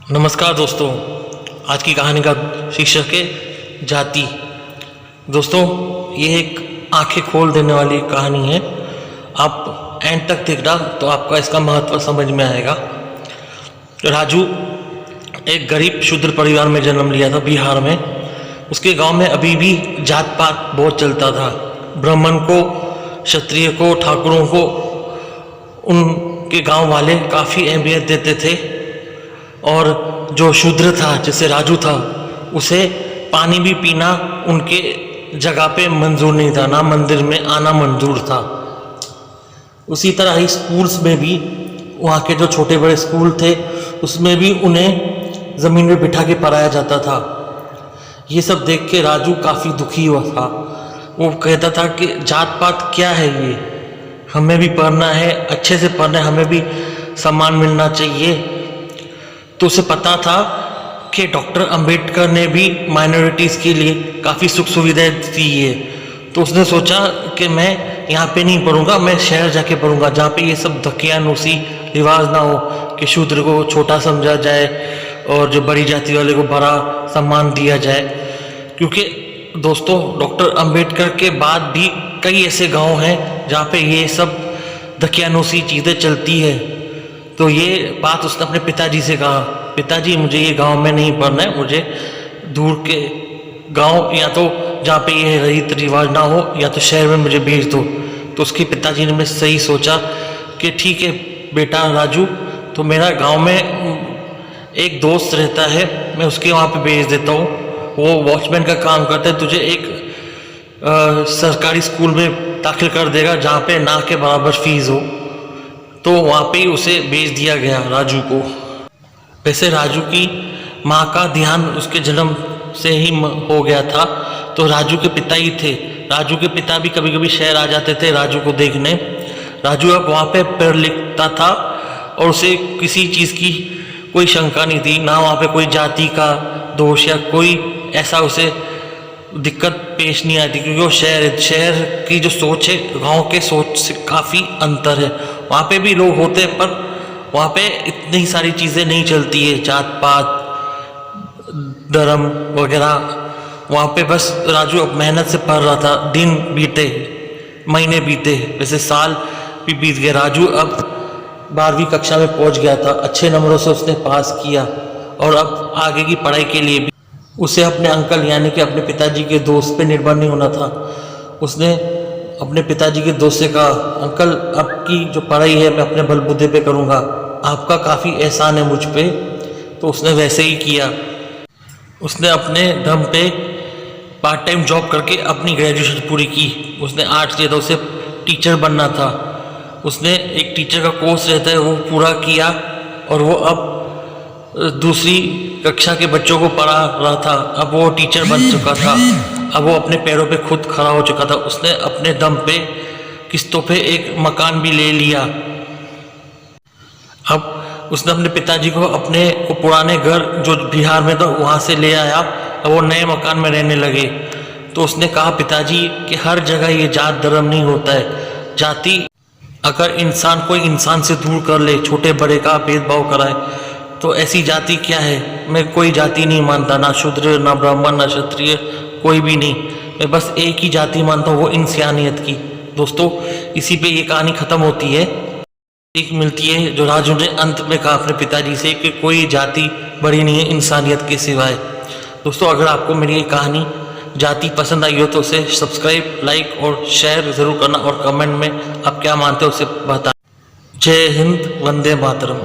नमस्कार दोस्तों, आज की कहानी का शीर्षक है जाति। दोस्तों, ये एक आंखें खोल देने वाली कहानी है। आप एंड तक देखना तो आपका इसका महत्व समझ में आएगा। राजू एक गरीब शूद्र परिवार में जन्म लिया था, बिहार में। उसके गांव में अभी भी जात पात बहुत चलता था। ब्राह्मण को, क्षत्रिय को, ठाकुरों को उनके गांव वाले काफ़ी अहमियत देते थे। और जो शूद्र था, जैसे राजू था, उसे पानी भी पीना उनके जगह पे मंजूर नहीं था, ना मंदिर में आना मंजूर था। उसी तरह ही स्कूल्स में भी, वहाँ के जो छोटे बड़े स्कूल थे उसमें भी उन्हें ज़मीन में बिठा के पढ़ाया जाता था। ये सब देख के राजू काफ़ी दुखी हुआ था। वो कहता था कि जात पात क्या है ये, हमें भी पढ़ना है, अच्छे से पढ़ना है, हमें भी सम्मान मिलना चाहिए। तो उसे पता था कि डॉक्टर अंबेडकर ने भी माइनॉरिटीज़ के लिए काफ़ी सुख सुविधाएं दी है। तो उसने सोचा कि मैं यहाँ पे नहीं पढ़ूंगा, मैं शहर जाके पढ़ूंगा, जहाँ पे ये सब धकियानुसी रिवाज ना हो कि शूद्र को छोटा समझा जाए और जो बड़ी जाति वाले को बड़ा सम्मान दिया जाए। क्योंकि दोस्तों, डॉक्टर अंबेडकर के बाद भी कई ऐसे गाँव हैं जहाँ पे ये सब धकियानुसी चीज़ें चलती है। तो ये बात उसने अपने पिताजी से कहा, पिताजी मुझे ये गांव में नहीं पढ़ना है, मुझे दूर के गांव या तो जहाँ पे ये रीत रिवाज ना हो या तो शहर में मुझे भेज दो। तो उसके पिताजी ने सही सोचा कि ठीक है बेटा राजू, तो मेरा गांव में एक दोस्त रहता है, मैं उसके वहाँ पे भेज देता हूँ, वो वॉचमैन का काम करता है, तुझे एक सरकारी स्कूल में दाखिल कर देगा जहाँ पे ना के बराबर फीस हो। तो वहाँ पे ही उसे भेज दिया गया राजू को। वैसे राजू की माँ का ध्यान उसके जन्म से ही हो गया था, तो राजू के पिता ही थे। राजू के पिता भी कभी कभी शहर आ जाते थे राजू को देखने। राजू अब वहाँ पे पढ़ लिखता था और उसे किसी चीज़ की कोई शंका नहीं थी, ना वहाँ पे कोई जाति का दोष या कोई ऐसा उसे दिक्कत पेश नहीं आती, क्योंकि वो शहर की जो सोच है गांव के सोच से काफ़ी अंतर है। वहाँ पे भी लोग होते हैं, पर वहाँ पे इतनी सारी चीज़ें नहीं चलती है, जात पात, धर्म वगैरह। वहाँ पे बस राजू अब मेहनत से पढ़ रहा था। दिन बीते, महीने बीते, वैसे साल भी बीत गए। राजू अब 12वीं कक्षा में पहुँच गया था। अच्छे नंबरों से उसने पास किया और अब आगे की पढ़ाई के लिए भी उसे अपने अंकल यानी कि अपने पिताजी के दोस्त पे निर्भर नहीं होना था। उसने अपने पिताजी के दोस्त से कहा, अंकल आपकी जो पढ़ाई है मैं अपने बलबूते पे करूँगा, आपका काफ़ी एहसान है मुझ पे। तो उसने वैसे ही किया। उसने अपने दम पे पार्ट टाइम जॉब करके अपनी ग्रेजुएशन पूरी की। उसने आर्ट्स लिया था, उसे टीचर बनना था। उसने एक टीचर का कोर्स रहता है वो पूरा किया और वो अब दूसरी कक्षा के बच्चों को पढ़ा रहा था। अब वो टीचर बन चुका था, अब वो अपने पैरों पे खुद खड़ा हो चुका था। उसने अपने दम पे किस्तों पे एक मकान भी ले लिया। अब उसने अपने पिताजी को अपने वो पुराने घर जो बिहार में था वहाँ से ले आया। अब वो नए मकान में रहने लगे। तो उसने कहा, पिताजी कि हर जगह ये जात धर्म नहीं होता है। जाति अगर इंसान कोई इंसान से दूर कर ले, छोटे बड़े का भेदभाव कराए, तो ऐसी जाति क्या है। मैं कोई जाति नहीं मानता, ना शूद्र, ना ब्राह्मण, ना क्षत्रिय, कोई भी नहीं। मैं बस एक ही जाति मानता हूँ, वो इंसानियत की। दोस्तों, इसी पे ये कहानी ख़त्म होती है। सीख मिलती है जो राजू ने अंत में कहा अपने पिताजी से कि कोई जाति बड़ी नहीं है इंसानियत के सिवाय। दोस्तों, अगर आपको मेरी ये कहानी जाति पसंद आई हो तो उसे सब्सक्राइब, लाइक और शेयर ज़रूर करना और कमेंट में आप क्या मानते हो उसे बताएं। जय हिंद, वंदे मातरम।